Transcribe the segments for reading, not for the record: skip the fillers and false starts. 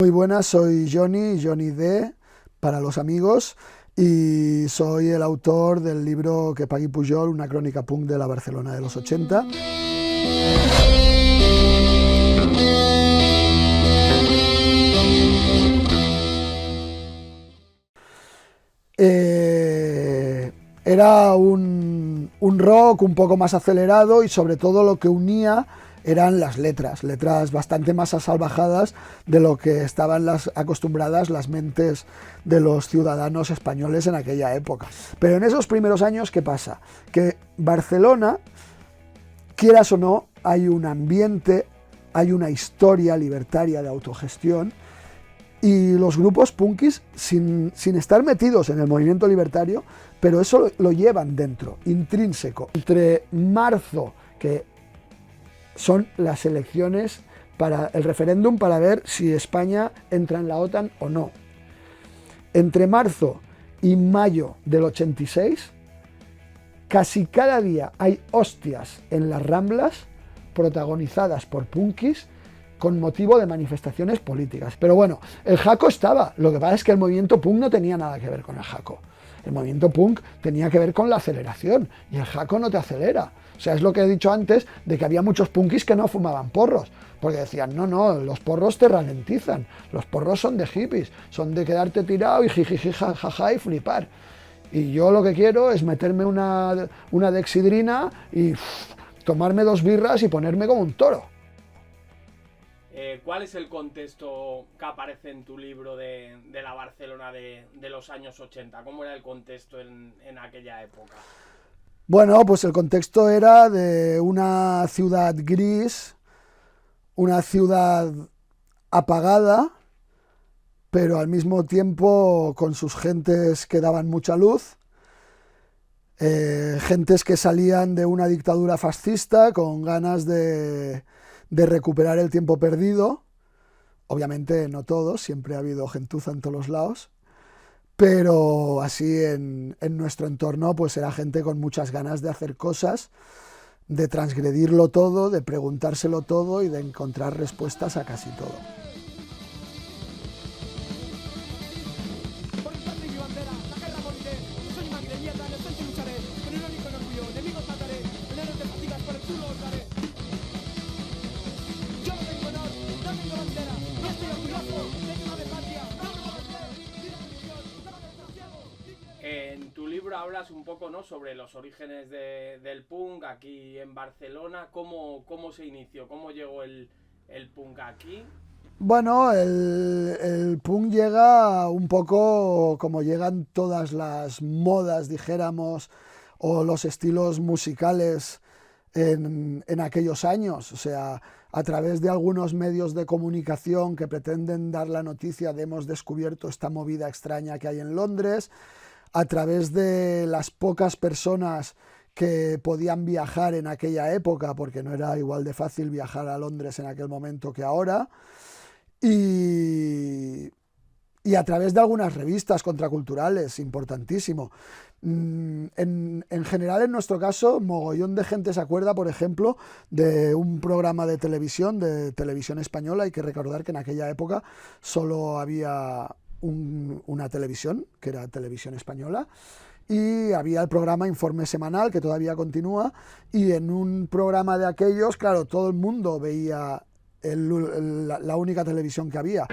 Muy buenas, soy Johnny D para los amigos, y soy el autor del libro Que pagui Pujol, una crónica punk de la Barcelona de los 80. Era un rock un poco más acelerado, y sobre todo lo que unía eran las letras bastante más asalvajadas de lo que estaban acostumbradas las mentes de los ciudadanos españoles en aquella época. Pero en esos primeros años, ¿qué pasa? Que Barcelona, quieras o no, hay un ambiente, hay una historia libertaria de autogestión, y los grupos punkis, sin estar metidos en el movimiento libertario, pero eso lo llevan dentro, intrínseco. Entre marzo, que son las elecciones para el referéndum para ver si España entra en la OTAN o no, entre marzo y mayo del 86, casi cada día hay hostias en las Ramblas protagonizadas por punkis con motivo de manifestaciones políticas. Pero bueno, el jaco estaba. Lo que pasa es que el movimiento punk no tenía nada que ver con el jaco. El movimiento punk tenía que ver con la aceleración, y el jaco no te acelera. O sea, es lo que he dicho antes, de que había muchos punkis que no fumaban porros, porque decían, no, los porros te ralentizan, los porros son de hippies, son de quedarte tirado y jijiji jajaja y flipar. Y yo lo que quiero es meterme una dexidrina y tomarme 2 birras y ponerme como un toro. ¿Cuál es el contexto que aparece en tu libro de la Barcelona de los años 80? ¿Cómo era el contexto en aquella época? Bueno, pues el contexto era de una ciudad gris, una ciudad apagada, pero al mismo tiempo con sus gentes que daban mucha luz, gentes que salían de una dictadura fascista con ganas de recuperar el tiempo perdido. Obviamente no todos, siempre ha habido gentuza en todos los lados, pero así en nuestro entorno pues era gente con muchas ganas de hacer cosas, de transgredirlo todo, de preguntárselo todo y de encontrar respuestas a casi todo. En tu libro hablas un poco, ¿no?, sobre los orígenes del punk aquí en Barcelona. ¿Cómo se inició? ¿Cómo llegó el punk aquí? Bueno, el punk llega un poco como llegan todas las modas, dijéramos, o los estilos musicales en aquellos años. O sea, a través de algunos medios de comunicación que pretenden dar la noticia de hemos descubierto esta movida extraña que hay en Londres, a través de las pocas personas que podían viajar en aquella época, porque no era igual de fácil viajar a Londres en aquel momento que ahora, y a través de algunas revistas contraculturales, importantísimo. En general, en nuestro caso, mogollón de gente se acuerda, por ejemplo, de un programa de televisión española. Hay que recordar que en aquella época solo había una televisión, que era Televisión Española, y había el programa Informe Semanal, que todavía continúa, y en un programa de aquellos, claro, todo el mundo veía la única televisión que había.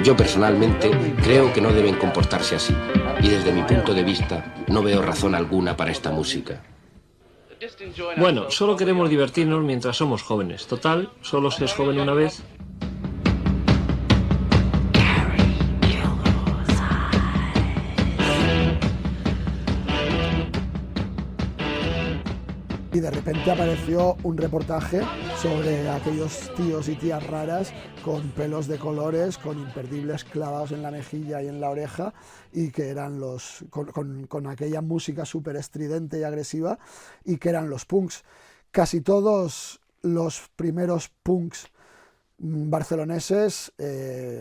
Yo personalmente creo que no deben comportarse así, y desde mi punto de vista no veo razón alguna para esta música. Bueno, solo queremos divertirnos mientras somos jóvenes. Total, solo se es joven una vez. Y de repente apareció un reportaje sobre aquellos tíos y tías raras con pelos de colores, con imperdibles clavados en la mejilla y en la oreja, y que eran con aquella música súper estridente y agresiva, y que eran los punks. Casi todos los primeros punks barceloneses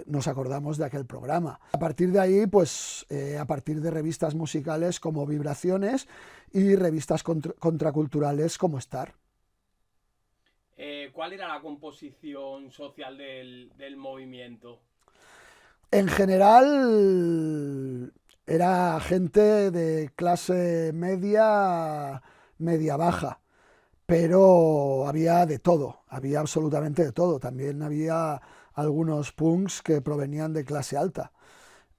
nos acordamos de aquel programa. A partir de ahí, pues a partir de revistas musicales como Vibraciones y revistas contraculturales como Star. ¿Cuál era la composición social del movimiento? En general era gente de clase media, media baja, pero había de todo, había absolutamente de todo. También había algunos punks que provenían de clase alta.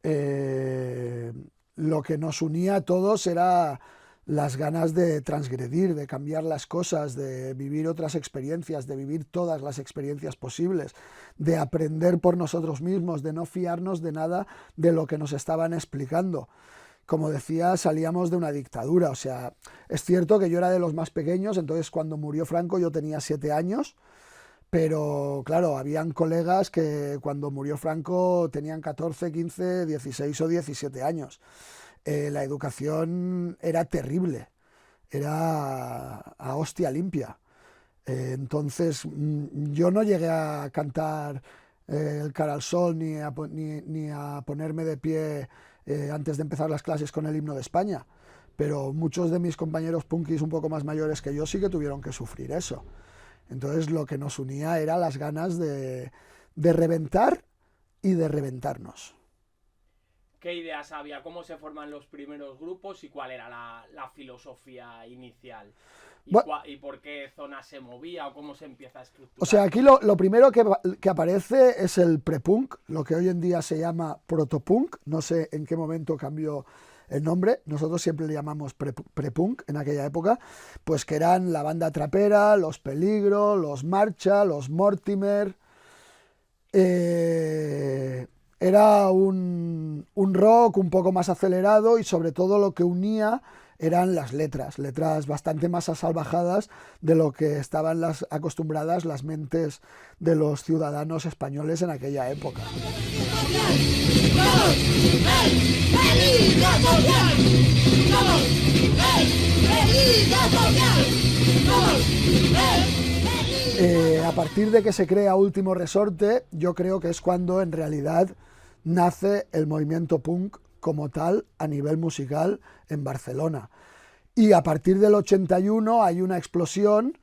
Eh, lo que nos unía a todos era las ganas de transgredir, de cambiar las cosas, de vivir otras experiencias, de vivir todas las experiencias posibles, de aprender por nosotros mismos, de no fiarnos de nada de lo que nos estaban explicando. Como decía, salíamos de una dictadura, o sea, es cierto que yo era de los más pequeños, entonces cuando murió Franco yo tenía 7 años, pero claro, habían colegas que cuando murió Franco tenían 14, 15, 16 o 17 años. La educación era terrible, era a hostia limpia. Entonces yo no llegué a cantar el Cara al Sol ni a ponerme de pie antes de empezar las clases con el himno de España, pero muchos de mis compañeros punkis un poco más mayores que yo sí que tuvieron que sufrir eso. Entonces lo que nos unía era las ganas de reventar y de reventarnos. ¿Qué ideas había? ¿Cómo se forman los primeros grupos y cuál era la filosofía inicial? ¿Y por qué zona se movía o cómo se empieza a estructurar? O sea, aquí lo primero que aparece es el prepunk, lo que hoy en día se llama protopunk. No sé en qué momento cambió el nombre, nosotros siempre le llamamos prepunk en aquella época, pues que eran la banda trapera, los Peligro, los Marcha, los Mortimer. Era un rock un poco más acelerado y sobre todo lo que unía eran las letras bastante más asalvajadas de lo que estaban acostumbradas las mentes de los ciudadanos españoles en aquella época. A partir de que se crea Último Resorte, yo creo que es cuando en realidad nace el movimiento punk como tal a nivel musical en Barcelona. Y a partir del 81 hay una explosión,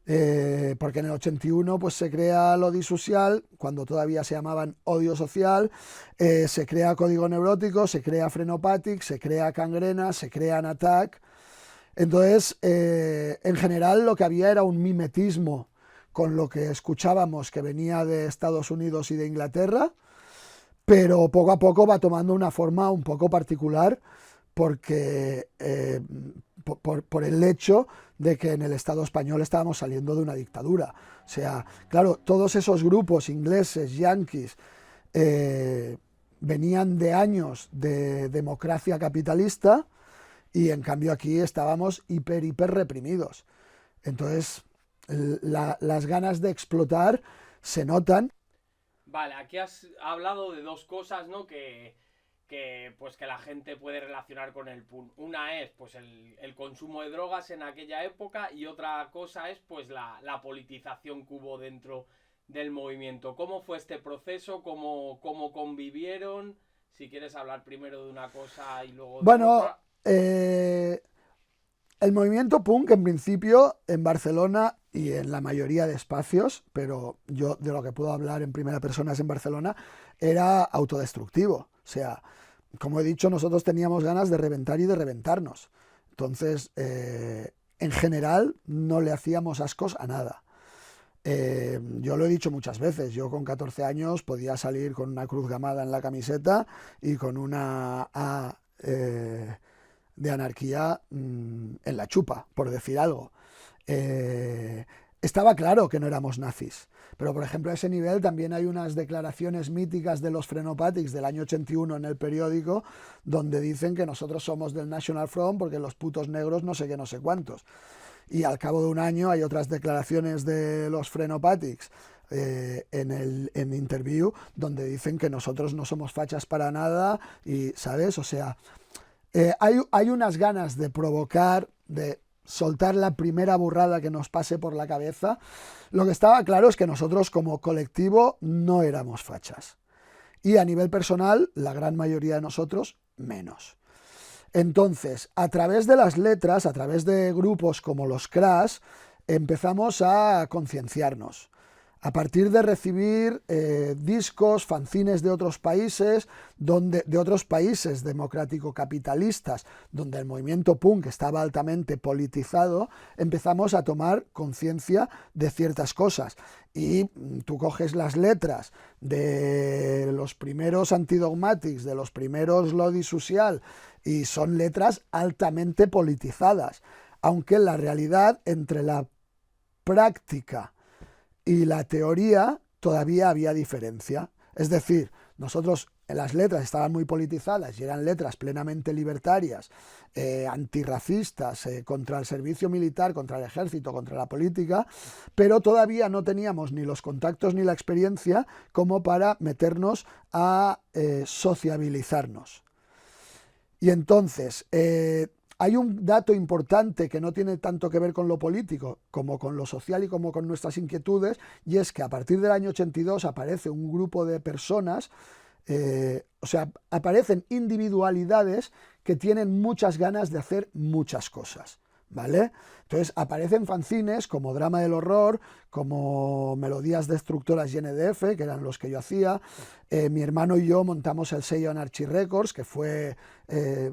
porque en el 81 pues, se crea l'Odi Social, cuando todavía se llamaban Odio Social, se crea Código Neurótico, se crea Frenopàtic, se crea Cangrena, se crea Attack. Entonces, en general lo que había era un mimetismo con lo que escuchábamos que venía de Estados Unidos y de Inglaterra, pero poco a poco va tomando una forma un poco particular porque por el hecho de que en el Estado español estábamos saliendo de una dictadura. O sea, claro, todos esos grupos ingleses, yanquis, venían de años de democracia capitalista y en cambio aquí estábamos hiper reprimidos. Entonces, las ganas de explotar se notan. Vale, aquí has hablado de dos cosas, ¿no? Que la gente puede relacionar con el punk. Una es pues el consumo de drogas en aquella época y otra cosa es pues la politización que hubo dentro del movimiento. ¿Cómo fue este proceso? ¿Cómo convivieron? Si quieres hablar primero de una cosa y luego de otra. El movimiento punk en principio en Barcelona y en la mayoría de espacios, pero yo de lo que puedo hablar en primera persona es en Barcelona, era autodestructivo. O sea, como he dicho, nosotros teníamos ganas de reventar y de reventarnos. Entonces, en general, no le hacíamos ascos a nada. Yo lo he dicho muchas veces, yo con 14 años podía salir con una cruz gamada en la camiseta y con una A de anarquía en la chupa, por decir algo. Estaba claro que no éramos nazis, pero por ejemplo a ese nivel también hay unas declaraciones míticas de los Frenopàtics del año 81 en el periódico donde dicen que nosotros somos del National Front porque los putos negros no sé qué, no sé cuántos. Y al cabo de un año hay otras declaraciones de los Frenopàtics en Interview donde dicen que nosotros no somos fachas para nada y, ¿sabes? O sea, hay unas ganas de provocar, de soltar la primera burrada que nos pase por la cabeza. Lo que estaba claro es que nosotros como colectivo no éramos fachas. Y a nivel personal, la gran mayoría de nosotros, menos. Entonces, a través de las letras, a través de grupos como los Crash, empezamos a concienciarnos. A partir de recibir discos, fanzines de otros países, democrático-capitalistas, donde el movimiento punk estaba altamente politizado, empezamos a tomar conciencia de ciertas cosas. Y tú coges las letras de los primeros Antidogmatics, de los primeros Lodi Social, y son letras altamente politizadas, aunque en la realidad, entre la práctica y la teoría todavía había diferencia. Es decir, nosotros en las letras estaban muy politizadas y eran letras plenamente libertarias, antirracistas, contra el servicio militar, contra el ejército, contra la política, pero todavía no teníamos ni los contactos ni la experiencia como para meternos a sociabilizarnos. Y entonces, hay un dato importante que no tiene tanto que ver con lo político como con lo social y como con nuestras inquietudes, y es que a partir del año 82 aparece un grupo de personas, aparecen individualidades que tienen muchas ganas de hacer muchas cosas, ¿vale? Entonces aparecen fanzines como Drama del Horror, como Melodías Destructoras y NDF, que eran los que yo hacía. Mi hermano y yo montamos el sello Anarchy Records, que fue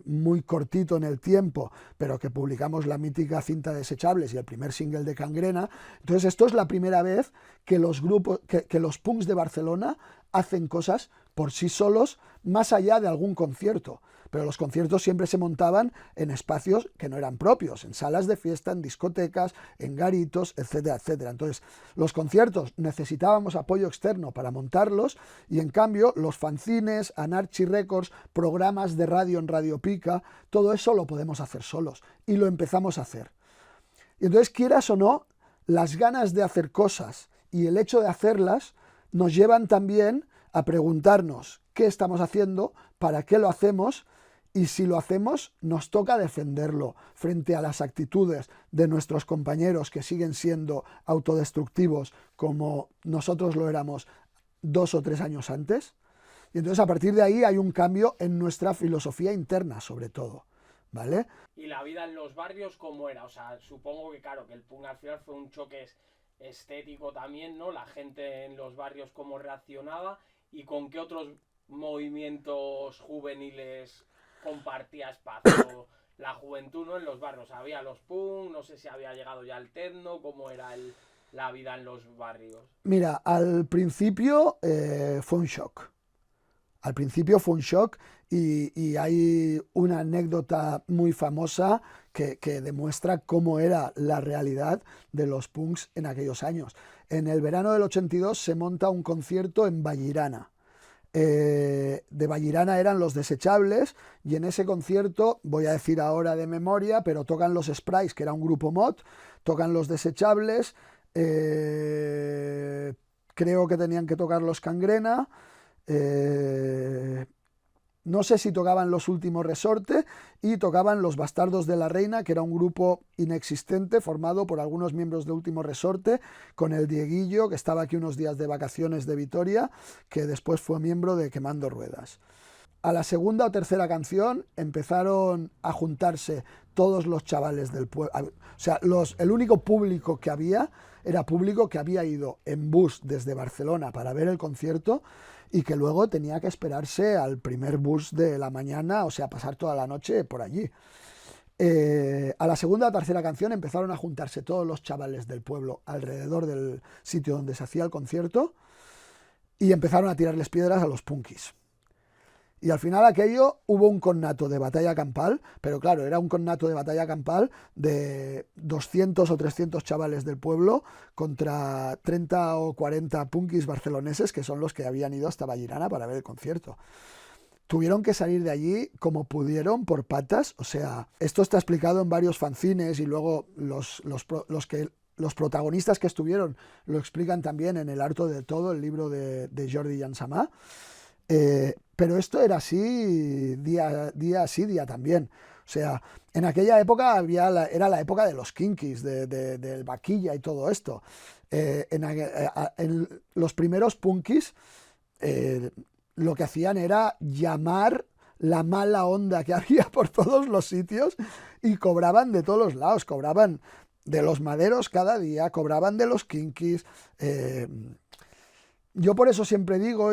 muy cortito en el tiempo, pero que publicamos la mítica Cinta Desechables y el primer single de Cangrena. Entonces esto es la primera vez que los grupos, que los punks de Barcelona hacen cosas por sí solos, más allá de algún concierto. Pero los conciertos siempre se montaban en espacios que no eran propios, en salas de fiesta, en discotecas, en garitos, etcétera, etcétera. Entonces, los conciertos necesitábamos apoyo externo para montarlos, y en cambio los fanzines, Anarchy Records, programas de radio en Radio Pica, todo eso lo podemos hacer solos, y lo empezamos a hacer. Y entonces, quieras o no, las ganas de hacer cosas y el hecho de hacerlas nos llevan también a preguntarnos qué estamos haciendo, para qué lo hacemos, y si lo hacemos, nos toca defenderlo frente a las actitudes de nuestros compañeros que siguen siendo autodestructivos como nosotros lo éramos 2 o 3 años antes. Y entonces a partir de ahí hay un cambio en nuestra filosofía interna, sobre todo, ¿vale? ¿Y la vida en los barrios cómo era? O sea, supongo que claro, que el punk al final fue un choque estético también, ¿no? La gente en los barrios cómo reaccionaba, y con qué otros movimientos juveniles compartía espacio la juventud, ¿no? En los barrios. Había los punk, no sé si había llegado ya el techno, cómo era la vida en los barrios. Mira, al principio fue un shock. Al principio fue un shock, y hay una anécdota muy famosa que demuestra cómo era la realidad de los punks en aquellos años. En el verano del 82 se monta un concierto en Vallirana. De Vallirana eran los Desechables, y en ese concierto, voy a decir ahora de memoria, pero tocan los Sprites, que era un grupo mod, tocan los Desechables, creo que tenían que tocar los Cangrena, no sé si tocaban los Últimos Resorte, y tocaban los Bastardos de la Reina, que era un grupo inexistente formado por algunos miembros de Último Resorte, con el Dieguillo, que estaba aquí unos días de vacaciones de Vitoria, que después fue miembro de Quemando Ruedas. A la segunda o tercera canción empezaron a juntarse todos los chavales del pueblo. O sea, el único público que había era público que había ido en bus desde Barcelona para ver el concierto, y que luego tenía que esperarse al primer bus de la mañana, o sea, pasar toda la noche por allí. A la segunda o tercera canción empezaron a juntarse todos los chavales del pueblo alrededor del sitio donde se hacía el concierto, y empezaron a tirarles piedras a los punkis. Y al final aquello, hubo un connato de batalla campal, pero claro, era un connato de batalla campal de 200 o 300 chavales del pueblo contra 30 o 40 punkis barceloneses, que son los que habían ido hasta Vallirana para ver el concierto. Tuvieron que salir de allí como pudieron, por patas. O sea, esto está explicado en varios fanzines, y luego los protagonistas que estuvieron lo explican también en El Harto de Todo, el libro de Jordi Llansamà. Pero esto era así, día sí, día también. O sea, en aquella época era la época de los kinkis, del vaquilla y todo esto. En los primeros punkis lo que hacían era llamar la mala onda que había por todos los sitios, y cobraban de todos los lados. Cobraban de los maderos cada día, cobraban de los kinkis. Yo por eso siempre digo,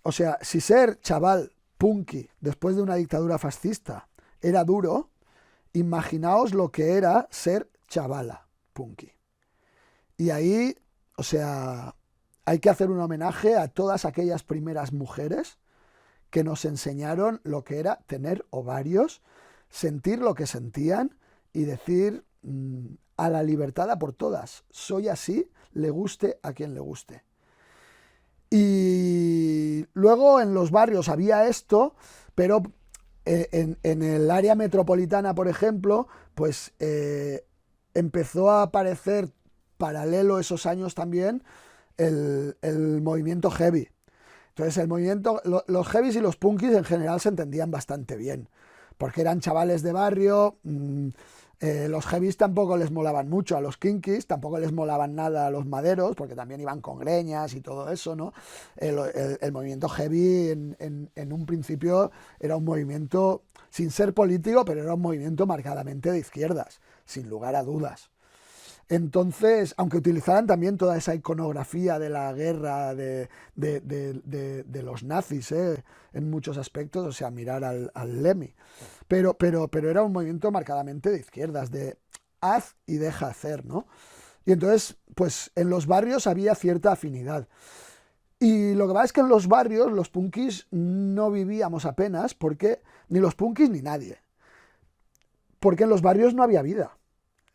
o sea, si ser chaval punky después de una dictadura fascista era duro, imaginaos lo que era ser chavala punky. Y ahí, o sea, hay que hacer un homenaje a todas aquellas primeras mujeres que nos enseñaron lo que era tener ovarios, sentir lo que sentían y decir a la libertad a por todas. Soy así, le guste a quien le guste. Y luego en los barrios había esto, pero en el área metropolitana, por ejemplo, pues empezó a aparecer paralelo esos años también el movimiento heavy. Entonces el movimiento, los heavies y los punkis en general se entendían bastante bien, porque eran chavales de barrio. Los heavies tampoco les molaban mucho a los kinkis, tampoco les molaban nada a los maderos, porque también iban con greñas y todo eso, ¿no? El movimiento heavy en un principio era un movimiento, sin ser político, pero era un movimiento marcadamente de izquierdas, sin lugar a dudas. Entonces, aunque utilizaran también toda esa iconografía de la guerra de los nazis, en muchos aspectos, o sea, mirar al Lemmy. Pero era un movimiento marcadamente de izquierdas, de haz y deja hacer, ¿no? Y entonces, pues en los barrios había cierta afinidad. Y lo que pasa es que en los barrios los punkis no vivíamos apenas, porque ni los punkis ni nadie. Porque en los barrios no había vida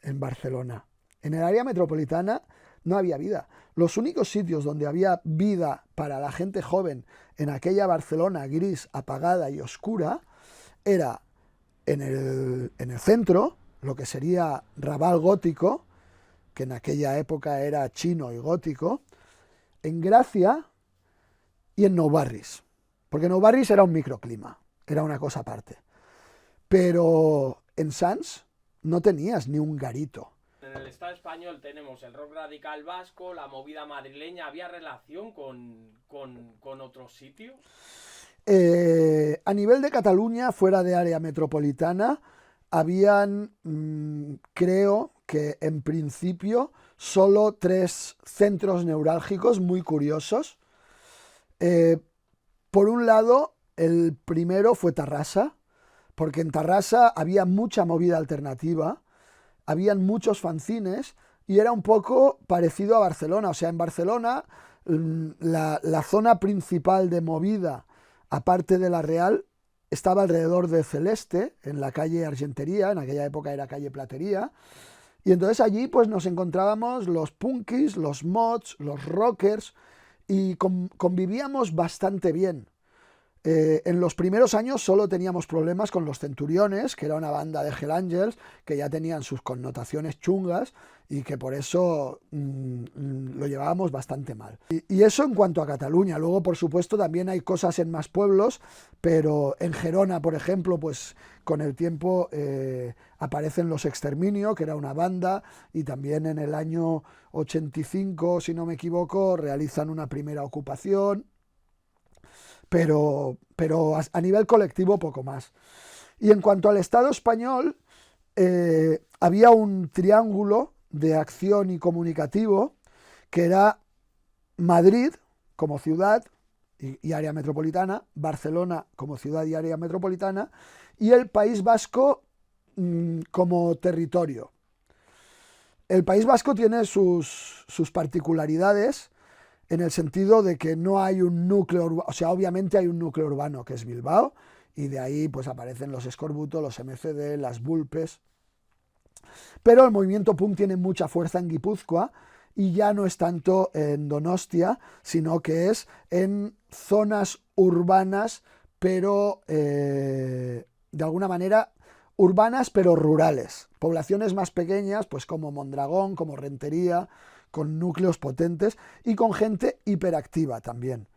en Barcelona. En el área metropolitana no había vida. Los únicos sitios donde había vida para la gente joven en aquella Barcelona gris, apagada y oscura era en el centro, lo que sería Raval Gótico, que en aquella época era chino y gótico, en Gracia y en Nou Barris. Porque Nou Barris era un microclima, era una cosa aparte. Pero en Sants no tenías ni un garito. En el Estado español tenemos el rock radical vasco, la movida madrileña. ¿Había relación con otros sitios? A nivel de Cataluña, fuera de área metropolitana, habían, creo que en principio, solo 3 centros neurálgicos muy curiosos. Por un lado, el primero fue Tarrasa, porque en Tarrasa había mucha movida alternativa, habían muchos fanzines y era un poco parecido a Barcelona. O sea, en Barcelona la zona principal de movida, aparte de la Real, estaba alrededor de Celeste, en la calle Argentería, en aquella época era calle Platería, y entonces allí pues nos encontrábamos los punkis, los mods, los rockers, y convivíamos bastante bien. En los primeros años solo teníamos problemas con los Centuriones, que era una banda de Hell Angels, que ya tenían sus connotaciones chungas y que por eso lo llevábamos bastante mal. Y eso en cuanto a Cataluña. Luego, por supuesto, también hay cosas en más pueblos, pero en Gerona, por ejemplo, pues con el tiempo aparecen Los Exterminio, que era una banda, y también en el año 85, si no me equivoco, realizan una primera ocupación. Pero a nivel colectivo poco más. Y en cuanto al Estado español, había un triángulo de acción y comunicativo que era Madrid como ciudad y área metropolitana, Barcelona como ciudad y área metropolitana, y el País Vasco como territorio. El País Vasco tiene sus particularidades, en el sentido de que no hay un núcleo urbano, o sea, obviamente hay un núcleo urbano que es Bilbao, y de ahí pues aparecen los Escorbuto, los MCD, las Bulpes, pero el movimiento punk tiene mucha fuerza en Guipúzcoa, y ya no es tanto en Donostia, sino que es en zonas urbanas, pero de alguna manera urbanas pero rurales, poblaciones más pequeñas, pues como Mondragón, como Rentería, con núcleos potentes y con gente hiperactiva también.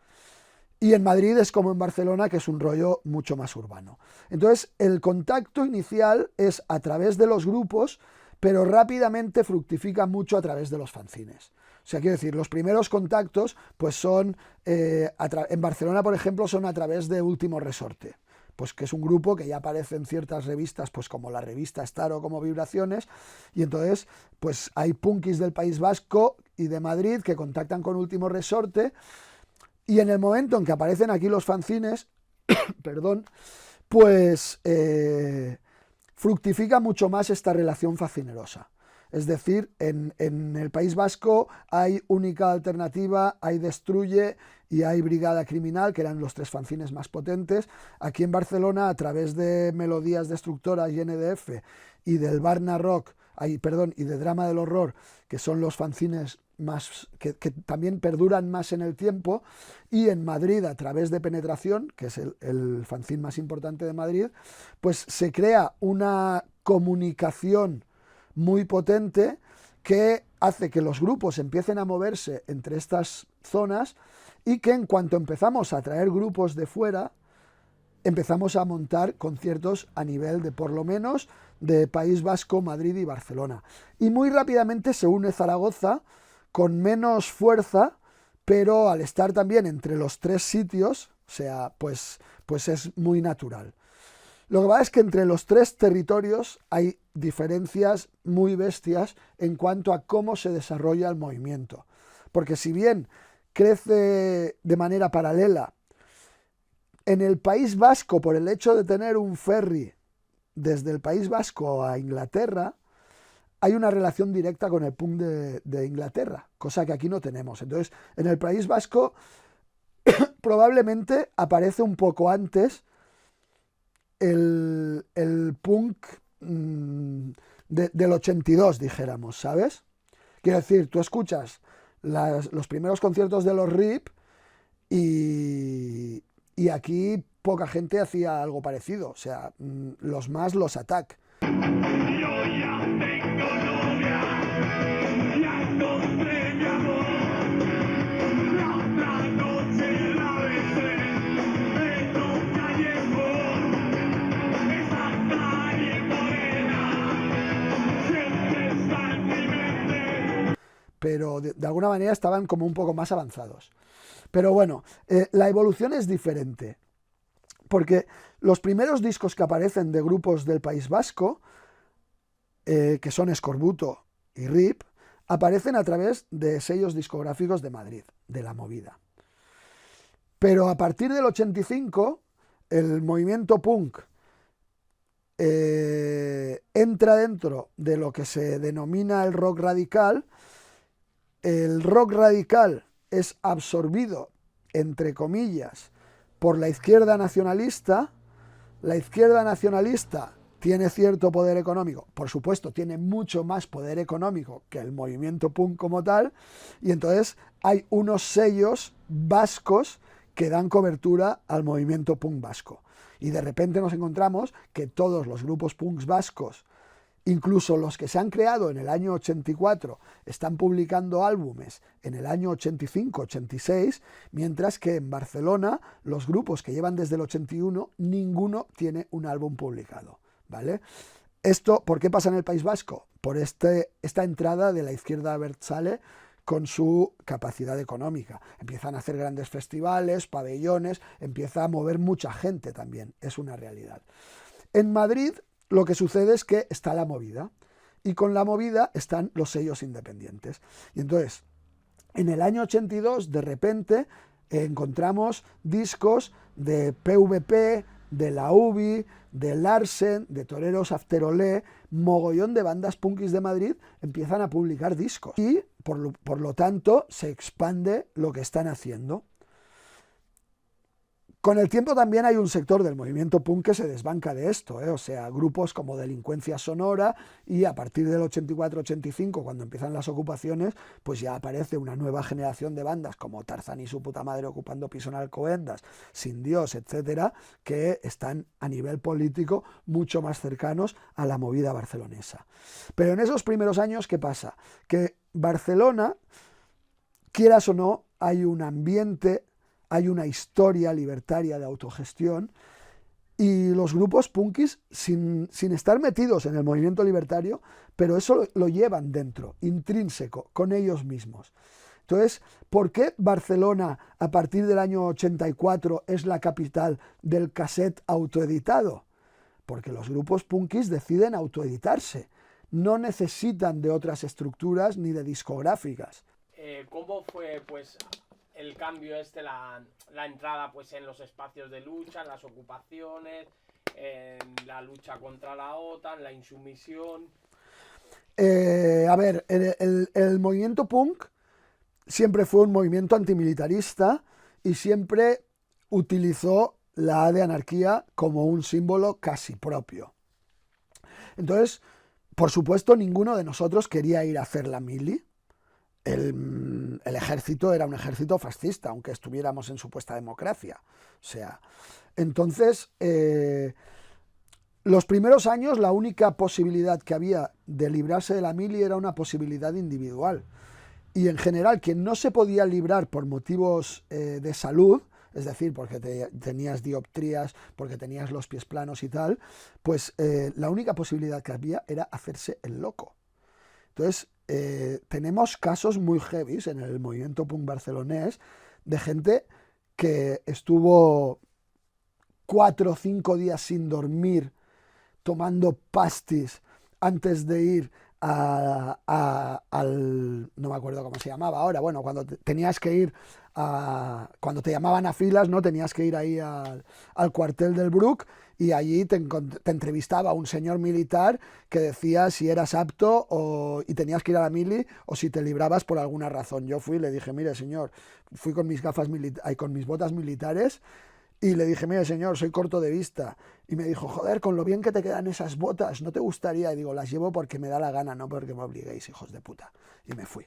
Y en Madrid es como en Barcelona, que es un rollo mucho más urbano. Entonces, el contacto inicial es a través de los grupos, pero rápidamente fructifica mucho a través de los fanzines. O sea, quiero decir, los primeros contactos pues son, en Barcelona, por ejemplo, son a través de Último Resorte, pues que es un grupo que ya aparece en ciertas revistas, pues como la revista Star o como Vibraciones, y entonces pues hay punkis del País Vasco y de Madrid que contactan con Último Resorte, y en el momento en que aparecen aquí los fanzines, perdón, pues fructifica mucho más esta relación fascinerosa. Es decir, en el País Vasco hay Única Alternativa, hay Destruye y hay Brigada Criminal, que eran los 3 fanzines más potentes. Aquí en Barcelona, a través de Melodías Destructoras y NDF y del Barna Rock, y de Drama del Horror, que son los fanzines más que también perduran más en el tiempo, y en Madrid, a través de Penetración, que es el fanzine más importante de Madrid, pues se crea una comunicación muy potente que hace que los grupos empiecen a moverse entre estas zonas, y que en cuanto empezamos a traer grupos de fuera, empezamos a montar conciertos a nivel de, por lo menos, de País Vasco, Madrid y Barcelona. Y muy rápidamente se une Zaragoza, con menos fuerza, pero al estar también entre los 3 sitios, o sea, pues es muy natural. Lo que pasa es que entre los 3 territorios hay diferencias muy bestias en cuanto a cómo se desarrolla el movimiento. Porque si bien crece de manera paralela, en el País Vasco, por el hecho de tener un ferry desde el País Vasco a Inglaterra, hay una relación directa con el punk de Inglaterra, cosa que aquí no tenemos. Entonces, en el País Vasco probablemente aparece un poco antes el punk del 82, dijéramos, ¿sabes? Quiero decir, tú escuchas los primeros conciertos de los RIP y aquí poca gente hacía algo parecido, o sea, los Attack. Pero de alguna manera estaban como un poco más avanzados. Pero bueno, la evolución es diferente, porque los primeros discos que aparecen de grupos del País Vasco, que son Escorbuto y RIP, aparecen a través de sellos discográficos de Madrid, de La Movida. Pero a partir del 85, el movimiento punk entra dentro de lo que se denomina el rock radical. El rock radical es absorbido, entre comillas, por la izquierda nacionalista. La izquierda nacionalista tiene cierto poder económico, por supuesto, tiene mucho más poder económico que el movimiento punk como tal, y entonces hay unos sellos vascos que dan cobertura al movimiento punk vasco. Y de repente nos encontramos que todos los grupos punks vascos, incluso los que se han creado en el año 84, están publicando álbumes en el año 85, 86, mientras que en Barcelona los grupos que llevan desde el 81, ninguno tiene un álbum publicado, ¿vale? Esto, ¿por qué pasa en el País Vasco? Por esta entrada de la izquierda abertzale con su capacidad económica. Empiezan a hacer grandes festivales, pabellones, empieza a mover mucha gente también, es una realidad. En Madrid lo que sucede es que está La Movida, y con La Movida están los sellos independientes. Y entonces, en el año 82, de repente, encontramos discos de PVP, de La UBI, de Larsen, de Toreros After Olé, mogollón de bandas punkis de Madrid empiezan a publicar discos. Y, por lo tanto, se expande lo que están haciendo. Con el tiempo también hay un sector del movimiento punk que se desbanca de esto, o sea, grupos como Delincuencia Sonora, y a partir del 84-85, cuando empiezan las ocupaciones, pues ya aparece una nueva generación de bandas como Tarzán y su puta madre ocupando piso en Alcobendas, Sin Dios, etcétera, que están a nivel político mucho más cercanos a la movida barcelonesa. Pero en esos primeros años, ¿qué pasa? Que Barcelona, quieras o no, hay un ambiente, hay una historia libertaria de autogestión, y los grupos punkis, sin estar metidos en el movimiento libertario, pero eso lo llevan dentro, intrínseco, con ellos mismos. Entonces, ¿por qué Barcelona a partir del año 84 es la capital del cassette autoeditado? Porque los grupos punkis deciden autoeditarse, no necesitan de otras estructuras ni de discográficas. ¿Cómo fue pues el cambio la entrada pues en los espacios de lucha, en las ocupaciones, en la lucha contra la OTAN, la insumisión? A ver, el movimiento punk siempre fue un movimiento antimilitarista y siempre utilizó la A de anarquía como un símbolo casi propio. Entonces, por supuesto, ninguno de nosotros quería ir a hacer la mili. El ejército era un ejército fascista, aunque estuviéramos en supuesta democracia. O sea, entonces, los primeros años la única posibilidad que había de librarse de la mili era una posibilidad individual. Y en general, quien no se podía librar por motivos de salud, es decir, porque tenías dioptrías, porque tenías los pies planos y tal, pues la única posibilidad que había era hacerse el loco. Entonces, tenemos casos muy heavies en el movimiento punk barcelonés de gente que estuvo 4 o 5 días sin dormir, tomando pastis antes de ir al... no me acuerdo cómo se llamaba ahora, bueno, cuando tenías que ir cuando te llamaban a filas, ¿no? Tenías que ir ahí al cuartel del Bruc y allí te entrevistaba un señor militar que decía si eras apto y tenías que ir a la mili o si te librabas por alguna razón. Yo fui y le dije, mire señor, fui con mis gafas con mis botas militares y le dije, mire señor, soy corto de vista. Y me dijo, joder, con lo bien que te quedan esas botas, ¿no te gustaría? Y digo, las llevo porque me da la gana, no porque me obliguéis, hijos de puta. Y me fui.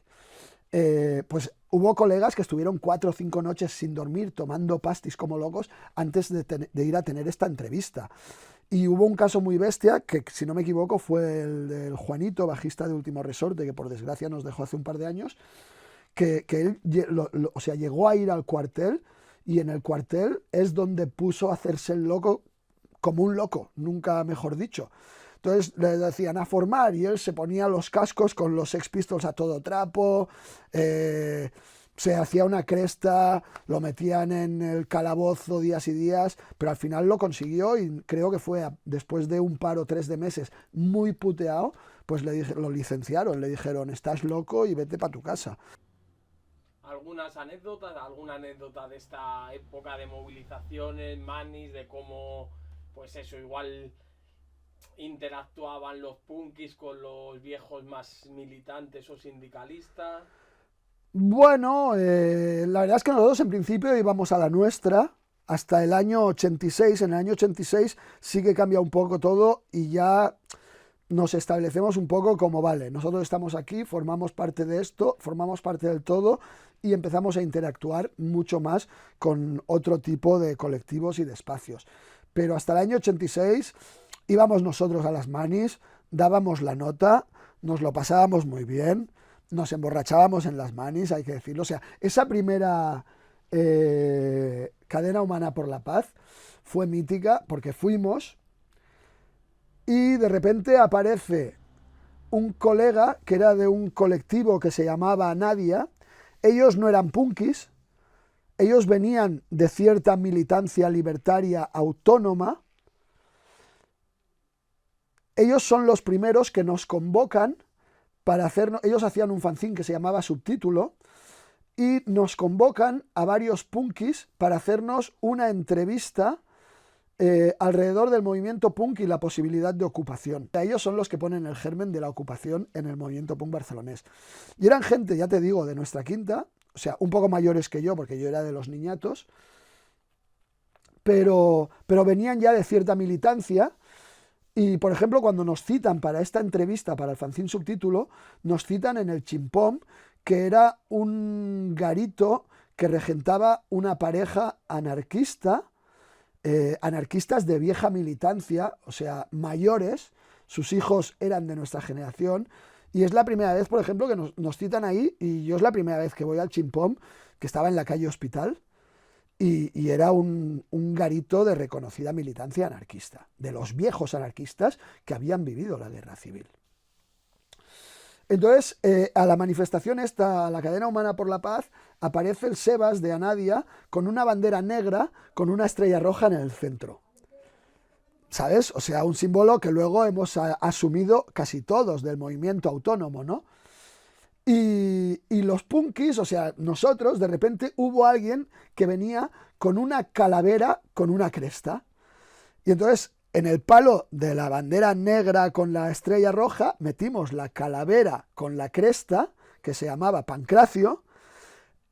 Pues hubo colegas que estuvieron 4 o 5 noches sin dormir, tomando pastis como locos, antes de ir a tener esta entrevista. Y hubo un caso muy bestia, que si no me equivoco fue el del Juanito, bajista de Último Resorte, que por desgracia nos dejó hace un par de años, que él o sea, llegó a ir al cuartel, y en el cuartel es donde puso a hacerse el loco como un loco, nunca mejor dicho. Entonces le decían a formar y él se ponía los cascos con los Sex Pistols a todo trapo, se hacía una cresta, lo metían en el calabozo días y días, pero al final lo consiguió y creo que fue después de un par o 3 de meses muy puteado, pues lo licenciaron, le dijeron estás loco y vete para tu casa. ¿Alguna anécdota de esta época de movilizaciones, manis, de cómo, pues eso, igual interactuaban los punkis con los viejos más militantes o sindicalistas? Bueno, la verdad es que nosotros en principio íbamos a la nuestra hasta el año 86. En el año 86 sí que cambia un poco todo y ya nos establecemos un poco como, vale, nosotros estamos aquí, formamos parte de esto, formamos parte del todo y empezamos a interactuar mucho más con otro tipo de colectivos y de espacios. Pero hasta el año 86 íbamos nosotros a las manis, dábamos la nota, nos lo pasábamos muy bien, nos emborrachábamos en las manis, hay que decirlo. O sea, esa primera cadena humana por la paz fue mítica porque fuimos y de repente aparece un colega que era de un colectivo que se llamaba Nadia. Ellos no eran punkis, ellos venían de cierta militancia libertaria autónoma. Ellos son los primeros que nos convocan para hacernos... Ellos hacían un fanzine que se llamaba Subtítulo y nos convocan a varios punkis para hacernos una entrevista alrededor del movimiento punk y la posibilidad de ocupación. Ellos son los que ponen el germen de la ocupación en el movimiento punk barcelonés. Y eran gente, ya te digo, de nuestra quinta, o sea, un poco mayores que yo, porque yo era de los niñatos, pero venían ya de cierta militancia. Y, por ejemplo, cuando nos citan para esta entrevista, para el fanzine Subtítulo, nos citan en el Chimpom, que era un garito que regentaba una pareja anarquista, anarquistas de vieja militancia, o sea, mayores, sus hijos eran de nuestra generación, y es la primera vez, por ejemplo, que nos citan ahí, y yo es la primera vez que voy al Chimpom, que estaba en la calle Hospital, y era un garito de reconocida militancia anarquista, de los viejos anarquistas que habían vivido la guerra civil. Entonces, a la manifestación esta, a la Cadena Humana por la Paz, aparece el Sebas de Anadia con una bandera negra con una estrella roja en el centro. ¿Sabes? O sea, un símbolo que luego hemos asumido casi todos del movimiento autónomo, ¿no? Y los punkis, o sea, nosotros, de repente hubo alguien que venía con una calavera con una cresta. Y entonces, en el palo de la bandera negra con la estrella roja, metimos la calavera con la cresta, que se llamaba Pancracio.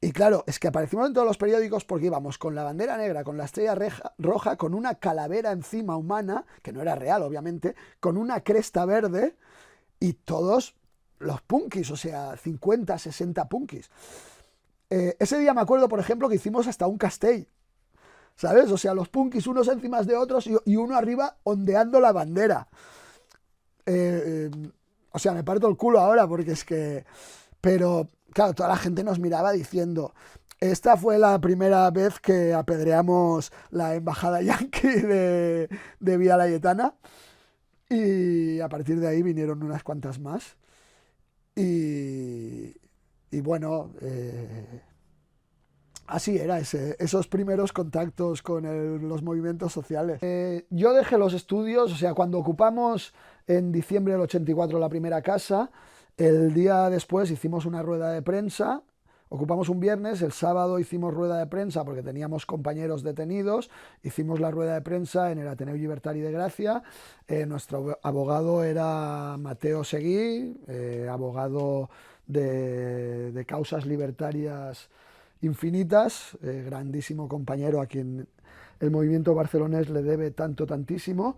Y claro, es que aparecimos en todos los periódicos porque íbamos con la bandera negra, con la estrella roja, con una calavera encima humana, que no era real, obviamente, con una cresta verde, y todos los punkis, o sea, 50, 60 punkis. Ese día me acuerdo, por ejemplo, que hicimos hasta un castell, ¿sabes? O sea, los punkis unos encima de otros y uno arriba ondeando la bandera. O sea, me parto el culo ahora porque es que... Pero, claro, toda la gente nos miraba diciendo... Esta fue la primera vez que apedreamos la embajada yanqui de Vía Layetana. Y a partir de ahí vinieron unas cuantas más. Y bueno, así era esos primeros contactos con los movimientos sociales. Yo dejé los estudios, o sea, cuando ocupamos en diciembre del 84 la primera casa, el día después hicimos una rueda de prensa. Ocupamos un viernes, el sábado hicimos rueda de prensa porque teníamos compañeros detenidos, hicimos la rueda de prensa en el Ateneu Llibertari de Gracia. Nuestro abogado era Mateo Seguí, abogado de causas libertarias infinitas, grandísimo compañero a quien el movimiento barcelonés le debe tantísimo.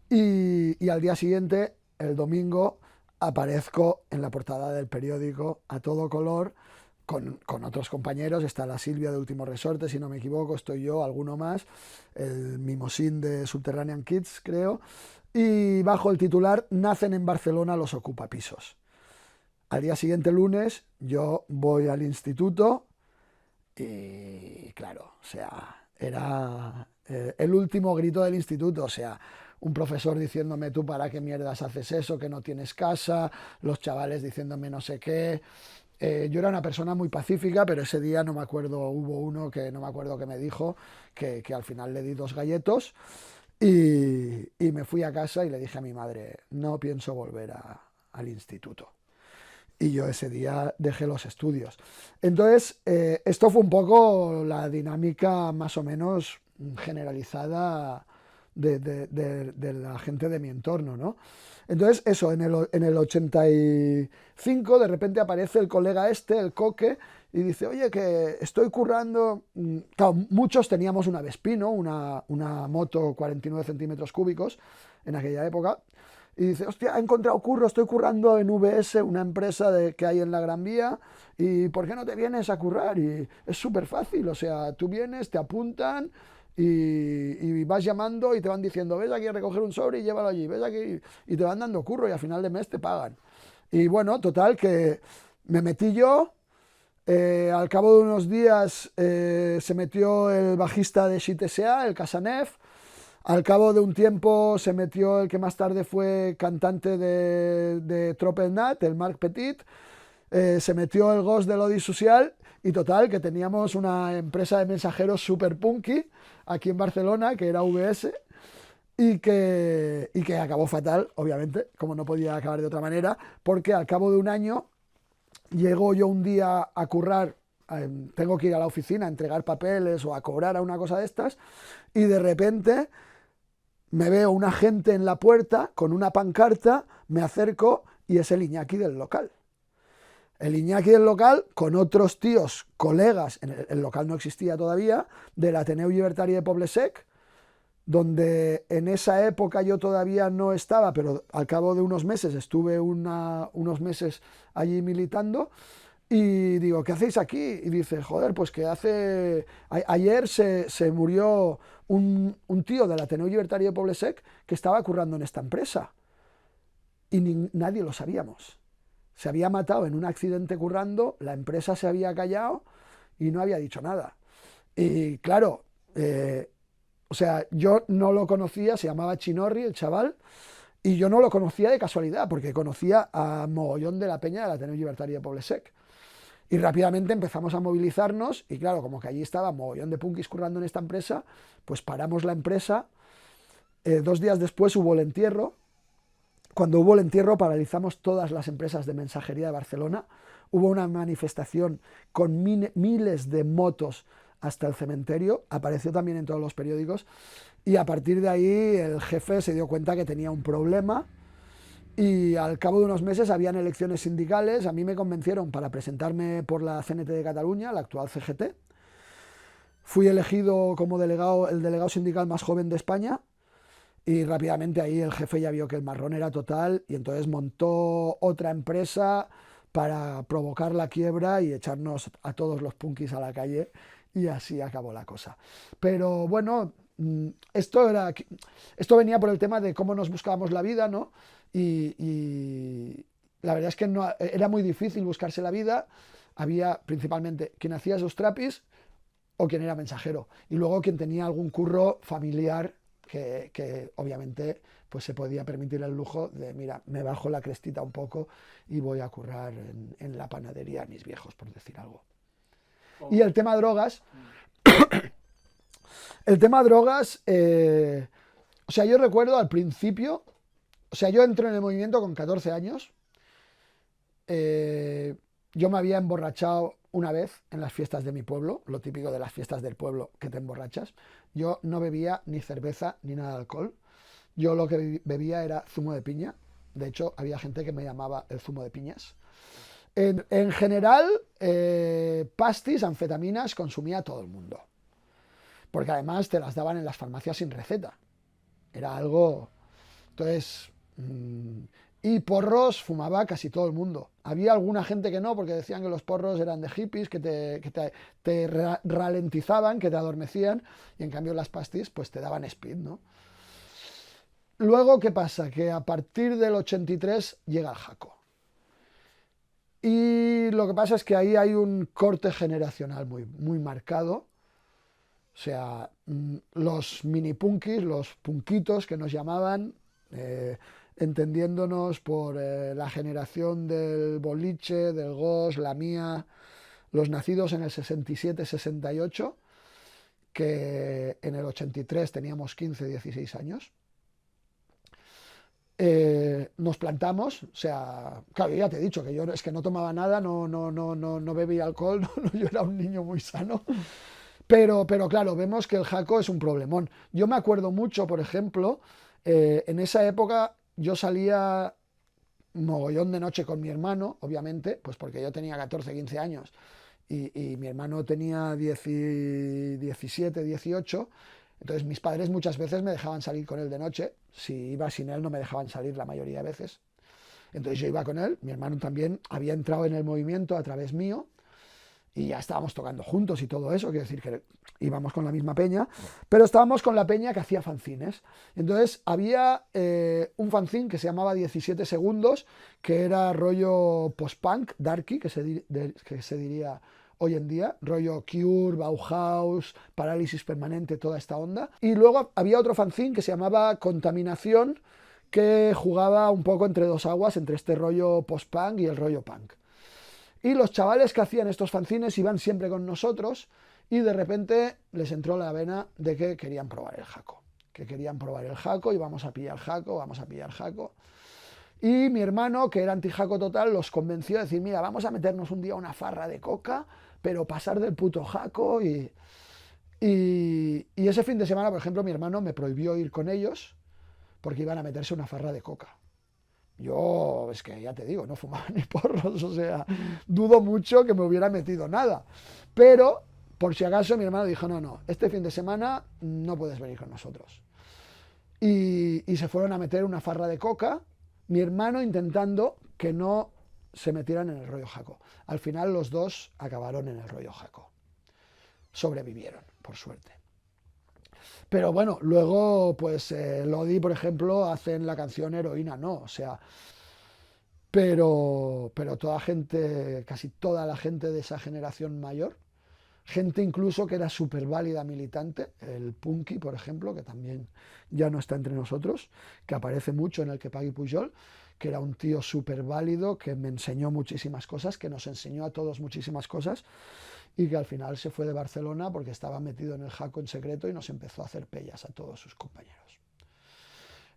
Y al día siguiente, el domingo, aparezco en la portada del periódico a todo color, con otros compañeros. Está la Silvia de Último Resorte, si no me equivoco, estoy yo, alguno más, el Mimosín de Subterranean Kids, creo, y bajo el titular "Nacen en Barcelona los ocupapisos". Al día siguiente, lunes, yo voy al instituto y claro, o sea, era el último grito del instituto, o sea, un profesor diciéndome: tú para qué mierdas haces eso, que no tienes casa, los chavales diciéndome no sé qué. Yo era una persona muy pacífica, pero ese día no me acuerdo, hubo uno que no me acuerdo que me dijo, que al final le di 2 galletos y me fui a casa y le dije a mi madre: no pienso volver al instituto. Y yo ese día dejé los estudios. Entonces, esto fue un poco la dinámica más o menos generalizada de la gente de mi entorno, ¿no? Entonces, eso, en el 85 de repente aparece el colega el Coque, y dice: oye, que estoy currando. Claro, muchos teníamos una Vespino, una moto 49 centímetros cúbicos en aquella época, y dice: hostia, he encontrado curro, estoy currando en VS, una empresa que hay en la Gran Vía, y ¿por qué no te vienes a currar? Y es súper fácil, o sea, tú vienes, te apuntan y vas llamando y te van diciendo: ves aquí a recoger un sobre y llévalo allí, ves aquí, y te van dando curro y a final de mes te pagan. Y bueno, total, que me metí yo. Al cabo de unos días se metió el bajista de Xitesea, el Casanev. Al cabo de un tiempo se metió el que más tarde fue cantante de Tropelnat, el Marc Petit. Se metió el Ghost de l'Odi Social, y total, que teníamos una empresa de mensajeros super punky aquí en Barcelona, que era VS, y que acabó fatal, obviamente, como no podía acabar de otra manera, porque al cabo de un año llego yo un día a currar, tengo que ir a la oficina a entregar papeles o a cobrar a una cosa de estas, y de repente me veo un agente en la puerta con una pancarta, me acerco y es el Iñaki del local. El Iñaki del local, con otros tíos, colegas, el local no existía todavía, del Ateneu Llibertari de Poble-sec, donde en esa época yo todavía no estaba, pero al cabo de unos meses estuve unos meses allí militando, y digo: ¿qué hacéis aquí? Y dice: joder, pues que ayer se murió un tío del Ateneu Llibertari de Poble-sec que estaba currando en esta empresa, y nadie lo sabíamos. Se había matado en un accidente currando, la empresa se había callado y no había dicho nada. Y claro, o sea, yo no lo conocía, se llamaba Chinorri, el chaval, Y yo no lo conocía de casualidad, porque conocía a mogollón de la peña del Ateneo Llibertari de Poble Sec. Y rápidamente empezamos a movilizarnos y claro, como que allí estaba mogollón de punkis currando en esta empresa, pues paramos la empresa. 2 días después hubo el entierro. Cuando hubo el entierro paralizamos todas las empresas de mensajería de Barcelona. Hubo una manifestación con miles de motos hasta el cementerio. Apareció también en todos los periódicos. Y a partir de ahí el jefe se dio cuenta que tenía un problema. Y al cabo de unos meses habían elecciones sindicales. A mí me convencieron para presentarme por la CNT de Cataluña, la actual CGT. Fui elegido como el delegado sindical más joven de España. Y rápidamente ahí el jefe ya vio que el marrón era total y entonces montó otra empresa para provocar la quiebra y echarnos a todos los punkis a la calle, y así acabó la cosa. Pero bueno, esto venía por el tema de cómo nos buscábamos la vida, ¿no? Y la verdad es que no, era muy difícil buscarse la vida. Había principalmente quien hacía esos trapis o quien era mensajero, y luego quien tenía algún curro familiar que obviamente pues se podía permitir el lujo de, mira, me bajo la crestita un poco y voy a currar en la panadería a mis viejos, por decir algo. Y el tema drogas, o sea, yo recuerdo al principio, o sea, yo entré en el movimiento con 14 años, yo me había emborrachado una vez en las fiestas de mi pueblo, lo típico de las fiestas del pueblo, que te emborrachas. Yo no bebía ni cerveza ni nada de alcohol. Yo lo que bebía era zumo de piña. De hecho, había gente que me llamaba el zumo de piñas. En general, pastis, anfetaminas, consumía todo el mundo. Porque además te las daban en las farmacias sin receta. Era algo... Entonces... Y porros fumaba casi todo el mundo. Había alguna gente que no, porque decían que los porros eran de hippies, que te ralentizaban, que te adormecían, y en cambio las pastis pues te daban speed, ¿no? Luego, ¿qué pasa? Que a partir del 83 llega el jaco. Y lo que pasa es que ahí hay un corte generacional muy marcado. O sea, los mini punkis, los punquitos que nos llamaban... entendiéndonos por la generación del boliche, del gos, la mía, los nacidos en el 67-68, que en el 83 teníamos 15, 16 años. Nos plantamos, o sea, claro, ya te he dicho que yo es que no tomaba nada, no bebía alcohol, yo era un niño muy sano. Pero claro, vemos que el jaco es un problemón. Yo me acuerdo mucho, por ejemplo, en esa época yo salía mogollón de noche con mi hermano, obviamente, pues porque yo tenía 14, 15 años y mi hermano tenía 17, 18. Entonces mis padres muchas veces me dejaban salir con él de noche. Si iba sin él no me dejaban salir la mayoría de veces. Entonces yo iba con él, mi hermano también había entrado en el movimiento a través mío y ya estábamos tocando juntos y todo eso, quiere decir que íbamos con la misma peña, pero estábamos con la peña que hacía fanzines. Entonces había un fanzine que se llamaba 17 segundos, que era rollo post-punk, darky, que se diría hoy en día, rollo Cure, Bauhaus, Parálisis Permanente, toda esta onda. Y luego había otro fanzine que se llamaba Contaminación, que jugaba un poco entre dos aguas, entre este rollo post-punk y el rollo punk. Y los chavales que hacían estos fanzines iban siempre con nosotros y de repente les entró la vena de que querían probar el jaco. Que querían probar el jaco y vamos a pillar jaco, vamos a pillar jaco. Y mi hermano, que era anti-jaco total, los convenció de decir, mira, vamos a meternos un día una farra de coca, pero pasar del puto jaco. Y ese fin de semana, por ejemplo, mi hermano me prohibió ir con ellos porque iban a meterse una farra de coca. Yo, es que ya te digo, no fumaba ni porros, o sea, dudo mucho que me hubiera metido nada. Pero, por si acaso, mi hermano dijo, no, este fin de semana no puedes venir con nosotros. Y se fueron a meter una farra de coca, mi hermano intentando que no se metieran en el rollo jaco. Al final los dos acabaron en el rollo jaco. Sobrevivieron, por suerte. Pero bueno, luego, pues Lodi, por ejemplo, hacen la canción Heroína, ¿no? O sea, pero toda gente, casi toda la gente de esa generación mayor, gente incluso que era súper válida militante, el Punky, por ejemplo, que también ya no está entre nosotros, que aparece mucho en el Que Pagui Pujol, que era un tío súper válido, que me enseñó muchísimas cosas, que nos enseñó a todos muchísimas cosas, y que al final se fue de Barcelona porque estaba metido en el Jaco en secreto y nos empezó a hacer pellas a todos sus compañeros.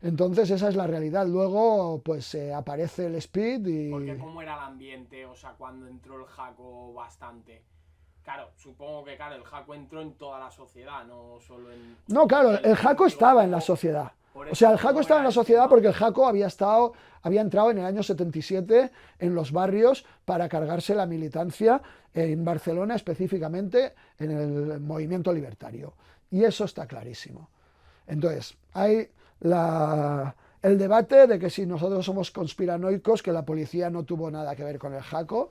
Entonces esa es la realidad. Luego pues aparece el Speed y... Porque ¿cómo era el ambiente? O sea, cuando entró el Jaco bastante... Claro, supongo que el Jaco entró en toda la sociedad, no solo en... No, claro, el Jaco estaba en la sociedad. O sea, el Jaco estaba en la sociedad porque el Jaco había entrado en el año 77 en los barrios para cargarse la militancia en Barcelona, específicamente en el movimiento libertario. Y eso está clarísimo. Entonces, hay el debate de que si nosotros somos conspiranoicos, que la policía no tuvo nada que ver con el Jaco.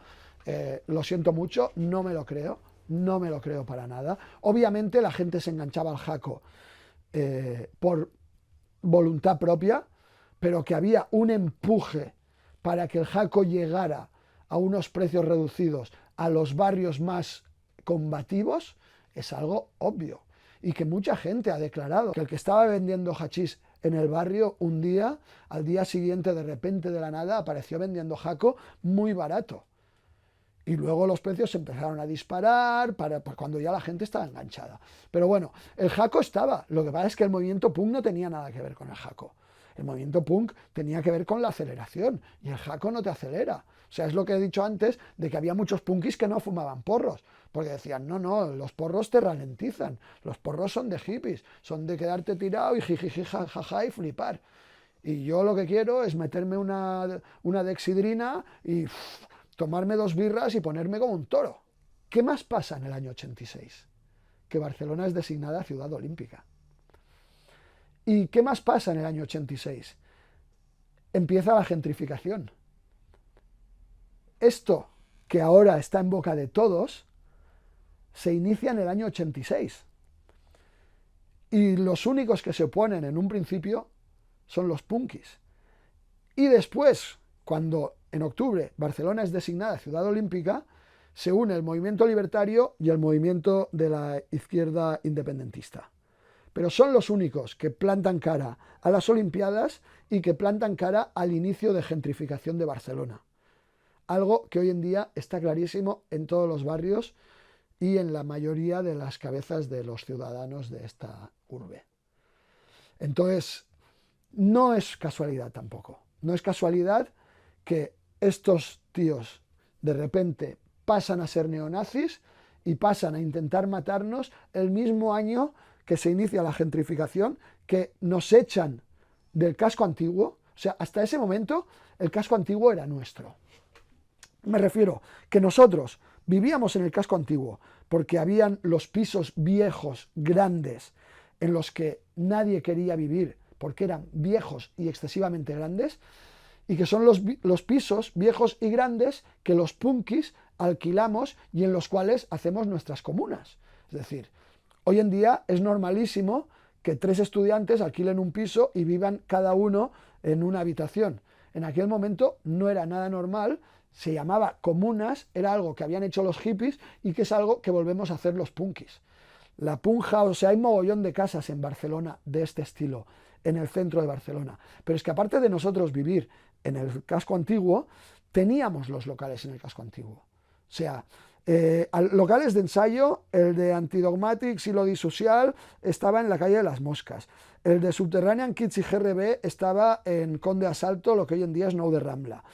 Lo siento mucho, no me lo creo para nada. Obviamente la gente se enganchaba al Jaco por voluntad propia, pero que había un empuje para que el Jaco llegara a unos precios reducidos a los barrios más combativos, es algo obvio. Y que mucha gente ha declarado que el que estaba vendiendo hachís en el barrio un día, al día siguiente de repente de la nada apareció vendiendo Jaco muy barato. Y luego los precios se empezaron a disparar para cuando ya la gente estaba enganchada. Pero bueno, el Jaco estaba. Lo que pasa es que el movimiento punk no tenía nada que ver con el Jaco. El movimiento punk tenía que ver con la aceleración. Y el Jaco no te acelera. O sea, es lo que he dicho antes, de que había muchos punkis que no fumaban porros. Porque decían, no, los porros te ralentizan. Los porros son de hippies. Son de quedarte tirado y jijiji, jajaja y flipar. Y yo lo que quiero es meterme una dexidrina y... tomarme 2 birras y ponerme como un toro. ¿Qué más pasa en el año 86? Que Barcelona es designada ciudad olímpica. ¿Y qué más pasa en el año 86? Empieza la gentrificación. Esto, que ahora está en boca de todos, se inicia en el año 86. Y los únicos que se oponen en un principio son los punkis. Y después, cuando en octubre Barcelona es designada ciudad olímpica, se une el movimiento libertario y el movimiento de la izquierda independentista. Pero son los únicos que plantan cara a las Olimpiadas y que plantan cara al inicio de gentrificación de Barcelona. Algo que hoy en día está clarísimo en todos los barrios y en la mayoría de las cabezas de los ciudadanos de esta urbe. Entonces, no es casualidad tampoco. No es casualidad que estos tíos de repente pasan a ser neonazis y pasan a intentar matarnos el mismo año que se inicia la gentrificación, que nos echan del casco antiguo. O sea, hasta ese momento el casco antiguo era nuestro. Me refiero que nosotros vivíamos en el casco antiguo porque habían los pisos viejos, grandes, en los que nadie quería vivir porque eran viejos y excesivamente grandes, y que son los pisos viejos y grandes que los punkis alquilamos y en los cuales hacemos nuestras comunas. Es decir, hoy en día es normalísimo que 3 estudiantes alquilen un piso y vivan cada uno en una habitación. En aquel momento no era nada normal, se llamaba comunas, era algo que habían hecho los hippies y que es algo que volvemos a hacer los punkis. La punk house, o sea, hay mogollón de casas en Barcelona de este estilo, en el centro de Barcelona. Pero es que aparte de nosotros vivir en el casco antiguo, teníamos los locales en el casco antiguo. O sea, locales de ensayo, el de Antidogmatics y Lodi Social estaba en la calle de las Moscas. El de Subterranean Kids y GRB estaba en Conde Asalto, lo que hoy en día es Nou de Rambla.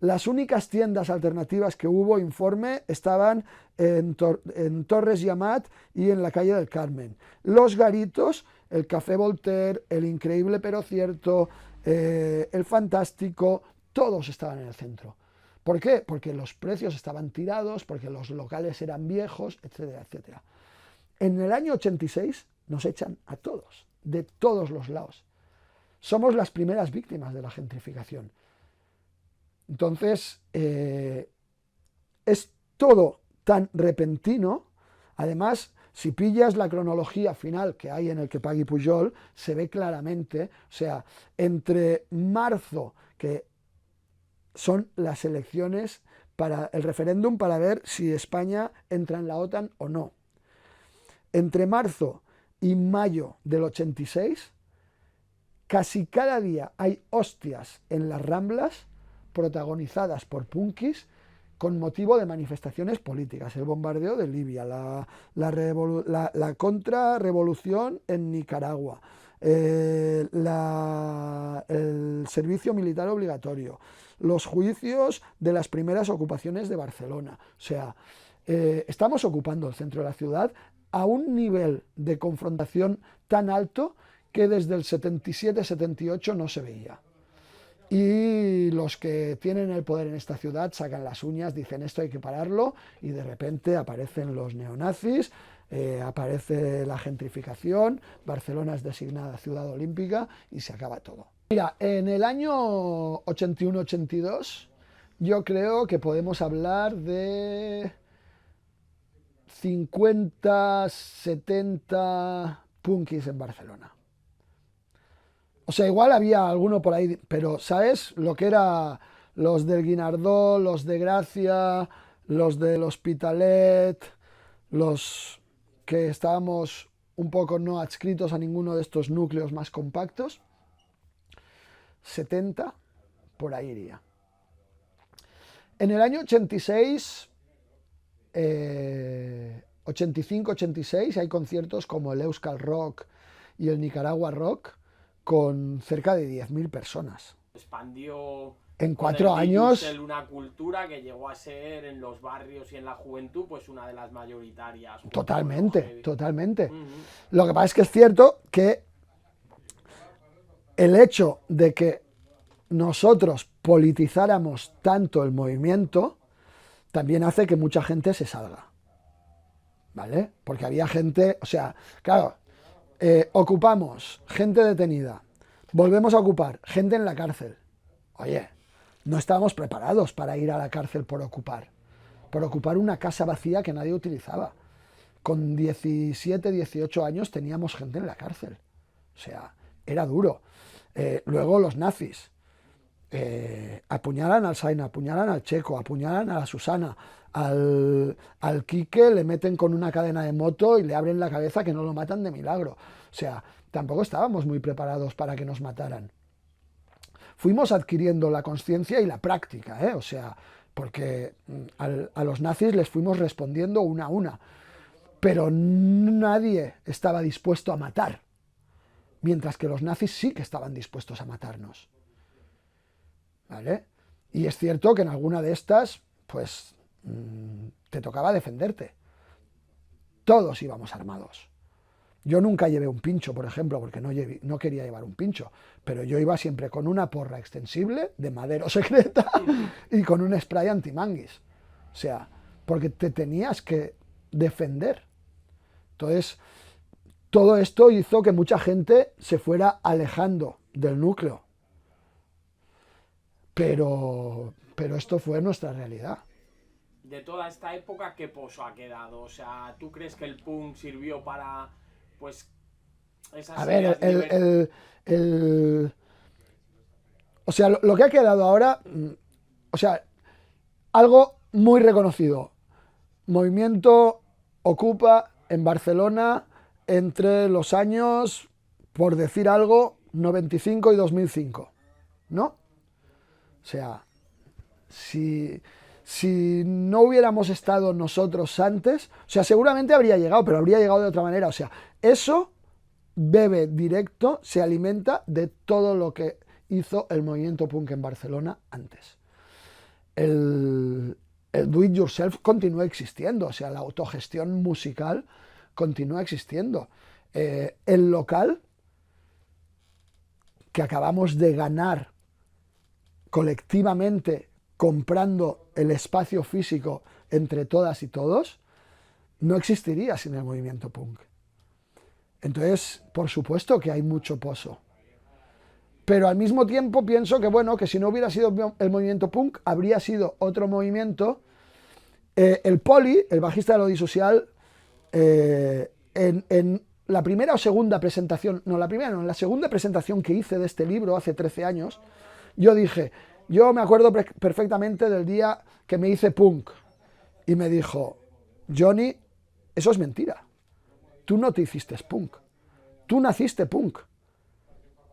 Las únicas tiendas alternativas que hubo, Informe, estaban en Torres y Amat y en la calle del Carmen. Los garitos, el Café Voltaire, el Increíble pero Cierto, el Fantástico, todos estaban en el centro. ¿Por qué? Porque los precios estaban tirados, porque los locales eran viejos, etcétera, etcétera. En el año 86 nos echan a todos, de todos los lados. Somos las primeras víctimas de la gentrificación. Entonces, es todo tan repentino. Además, si pillas la cronología final que hay en el Que Pagui Pujol, se ve claramente, o sea, entre marzo, que son las elecciones para el referéndum para ver si España entra en la OTAN o no. Entre marzo y mayo del 86, casi cada día hay hostias en las Ramblas protagonizadas por punkis con motivo de manifestaciones políticas. El bombardeo de Libia, la contrarrevolución en Nicaragua, el servicio militar obligatorio, los juicios de las primeras ocupaciones de Barcelona. O sea, estamos ocupando el centro de la ciudad a un nivel de confrontación tan alto que desde el 77-78 no se veía. Y los que tienen el poder en esta ciudad sacan las uñas, dicen esto hay que pararlo, y de repente aparecen los neonazis, aparece la gentrificación, Barcelona es designada ciudad olímpica y se acaba todo. Mira, en el año 81-82 yo creo que podemos hablar de 50, 70 punkis en Barcelona. O sea, igual había alguno por ahí, pero ¿sabes? Lo que era los del Guinardó, los de Gracia, los del Hospitalet, los que estábamos un poco no adscritos a ninguno de estos núcleos más compactos, 70, por ahí iría. En el año 86, 85-86, hay conciertos como el Euskal Rock y el Nicaragua Rock, con cerca de 10.000 personas. Expandió en 4 años una cultura que llegó a ser en los barrios y en la juventud pues una de las mayoritarias. Totalmente. Lo que pasa es que es cierto que el hecho de que nosotros politizáramos tanto el movimiento también hace que mucha gente se salga, ¿vale? Porque había gente, o sea, claro, ocupamos, gente detenida, volvemos a ocupar, gente en la cárcel. Oye, no estábamos preparados para ir a la cárcel por ocupar una casa vacía que nadie utilizaba. Con 17, 18 años teníamos gente en la cárcel. O sea, era duro. Luego los nazis apuñalan al Saina, apuñalan al Checo, apuñalan a la Susana, al Quique le meten con una cadena de moto y le abren la cabeza, que no lo matan de milagro. O sea, tampoco estábamos muy preparados para que nos mataran. Fuimos adquiriendo la conciencia y la práctica, o sea, porque a los nazis les fuimos respondiendo una a una, pero nadie estaba dispuesto a matar, mientras que los nazis sí que estaban dispuestos a matarnos, ¿vale? Y es cierto que en alguna de estas, pues, te tocaba defenderte. Todos íbamos armados. Yo nunca llevé un pincho, por ejemplo, porque no quería llevar un pincho, pero yo iba siempre con una porra extensible de madero secreta y con un spray antimanguis. O sea, porque te tenías que defender. Entonces, todo esto hizo que mucha gente se fuera alejando del núcleo. Pero esto fue nuestra realidad. De toda esta época, ¿qué pozo ha quedado? O sea, ¿tú crees que el punk sirvió para, pues, esas a ver, ideas o sea, lo que ha quedado ahora, o sea, algo muy reconocido. Movimiento Ocupa en Barcelona entre los años, por decir algo, 95 y 2005, ¿no? O sea, si no hubiéramos estado nosotros antes, o sea, seguramente habría llegado, pero habría llegado de otra manera. O sea, eso bebe directo, se alimenta de todo lo que hizo el movimiento punk en Barcelona antes. El do it yourself continúa existiendo, o sea, la autogestión musical continúa existiendo. El local que acabamos de ganar colectivamente comprando el espacio físico entre todas y todos, no existiría sin el movimiento punk. Entonces, por supuesto que hay mucho pozo. Pero al mismo tiempo pienso que, bueno, que si no hubiera sido el movimiento punk, habría sido otro movimiento. El Poli, el bajista de Lodi Social, en la primera o segunda presentación, en la segunda presentación que hice de este libro hace 13 años, yo dije, Yo me acuerdo perfectamente del día que me hice punk y me dijo, Johnny, eso es mentira. Tú no te hiciste punk. Tú naciste punk.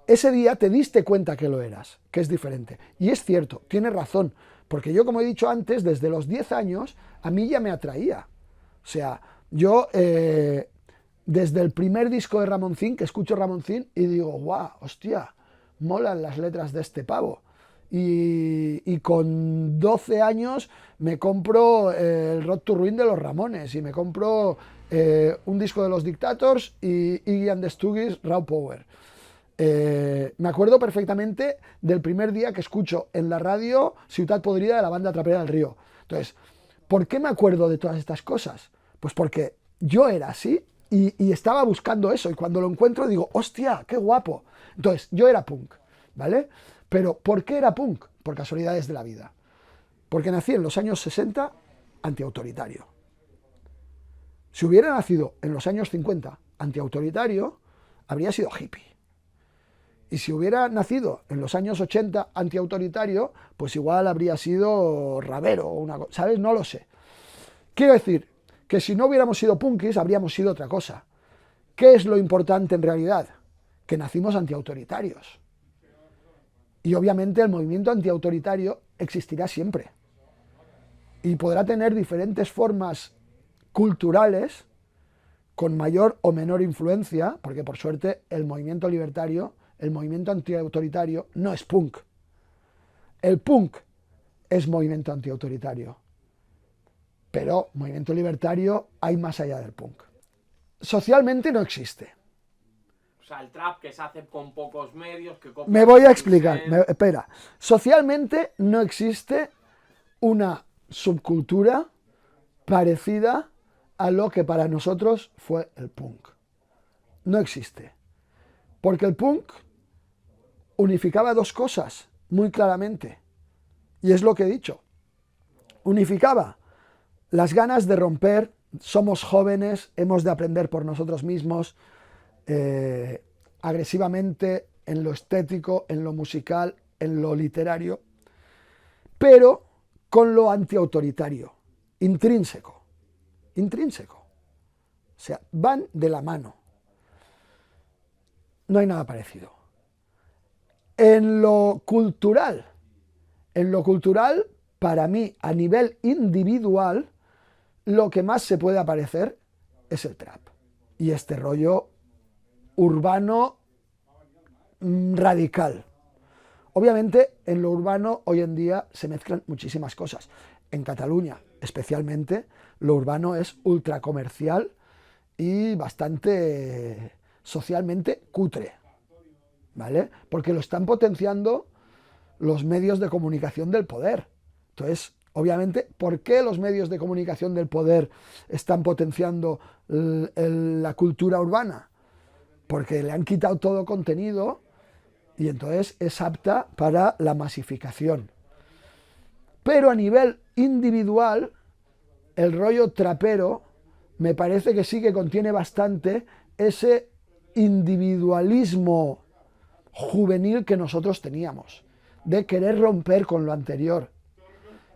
Ese día te diste cuenta que lo eras, que es diferente. Y es cierto, tienes razón, porque yo, como he dicho antes, desde los 10 años, a mí ya me atraía. O sea, yo desde el primer disco de Ramoncín, que escucho Ramoncín y digo, guau, hostia, molan las letras de este pavo. Y con 12 años me compro el Road to Ruin de los Ramones y me compro un disco de los Dictators y Iggy and the Stooges, Raw Power. Me acuerdo perfectamente del primer día que escucho en la radio Ciutat Podrida de la banda Trapera del Río. Entonces, ¿por qué me acuerdo de todas estas cosas? Pues porque yo era así y estaba buscando eso, y cuando lo encuentro digo, hostia, qué guapo. Entonces, yo era punk, ¿vale? Pero ¿por qué era punk? Por casualidades de la vida. Porque nací en los años 60 antiautoritario. Si hubiera nacido en los años 50 antiautoritario, habría sido hippie. Y si hubiera nacido en los años 80 antiautoritario, pues igual habría sido rabero o una cosa, ¿sabes? No lo sé. Quiero decir que si no hubiéramos sido punkis, habríamos sido otra cosa. ¿Qué es lo importante en realidad? Que nacimos antiautoritarios. Y obviamente el movimiento antiautoritario existirá siempre. Y podrá tener diferentes formas culturales con mayor o menor influencia, porque por suerte el movimiento libertario, el movimiento antiautoritario no es punk. El punk es movimiento antiautoritario. Pero movimiento libertario hay más allá del punk. Socialmente no existe. O sea, el trap que se hace con pocos medios... Me voy a explicar. Espera. Socialmente no existe una subcultura parecida a lo que para nosotros fue el punk. No existe. Porque el punk unificaba dos cosas muy claramente. Y es lo que he dicho. Unificaba las ganas de romper, somos jóvenes, hemos de aprender por nosotros mismos, agresivamente en lo estético, en lo musical, en lo literario, pero con lo antiautoritario, intrínseco. O sea, van de la mano. No hay nada parecido. En lo cultural, para mí, a nivel individual, lo que más se puede aparecer es el trap. Y este rollo urbano radical. Obviamente, en lo urbano hoy en día se mezclan muchísimas cosas. En Cataluña, especialmente, lo urbano es ultra comercial y bastante socialmente cutre, ¿vale? Porque lo están potenciando los medios de comunicación del poder. Entonces, obviamente, ¿por qué los medios de comunicación del poder están potenciando la cultura urbana? Porque le han quitado todo contenido y entonces es apta para la masificación. Pero a nivel individual, el rollo trapero me parece que sí que contiene bastante ese individualismo juvenil que nosotros teníamos, de querer romper con lo anterior.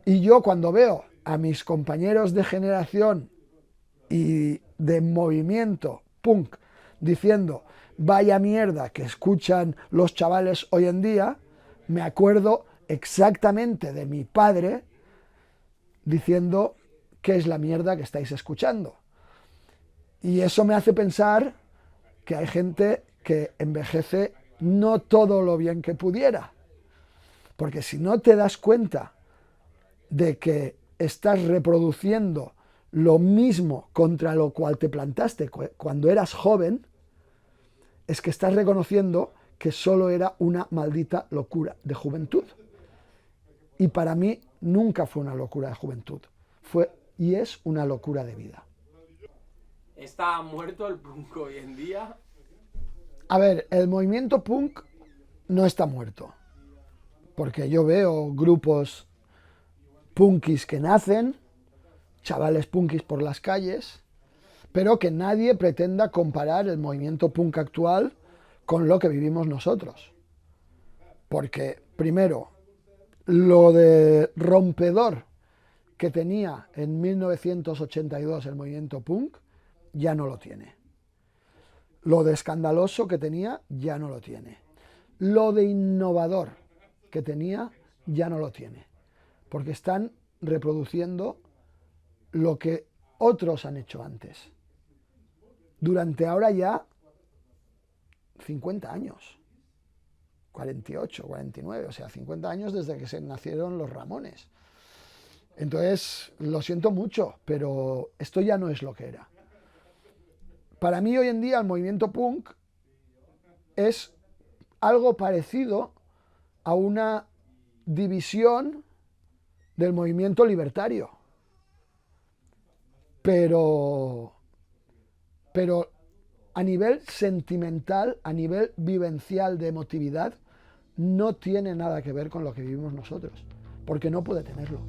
Y yo cuando veo a mis compañeros de generación y de movimiento punk diciendo vaya mierda que escuchan los chavales hoy en día, me acuerdo exactamente de mi padre diciendo qué es la mierda que estáis escuchando. Y eso me hace pensar que hay gente que envejece no todo lo bien que pudiera. Porque si no te das cuenta de que estás reproduciendo lo mismo contra lo cual te plantaste cuando eras joven, es que estás reconociendo que solo era una maldita locura de juventud. Y para mí nunca fue una locura de juventud. Fue y es una locura de vida. ¿Está muerto el punk hoy en día? A ver, el movimiento punk no está muerto. Porque yo veo grupos punkis que nacen, chavales punkis por las calles, pero que nadie pretenda comparar el movimiento punk actual con lo que vivimos nosotros. Porque, primero, lo de rompedor que tenía en 1982 el movimiento punk, ya no lo tiene. Lo de escandaloso que tenía, ya no lo tiene. Lo de innovador que tenía, ya no lo tiene. Porque están reproduciendo lo que otros han hecho antes. Durante ahora ya 50 años. 48, 49, o sea, 50 años desde que se nacieron los Ramones. Entonces, lo siento mucho, pero esto ya no es lo que era. Para mí hoy en día el movimiento punk es algo parecido a una división del movimiento libertario. Pero a nivel sentimental, a nivel vivencial de emotividad, no tiene nada que ver con lo que vivimos nosotros, porque no puede tenerlo.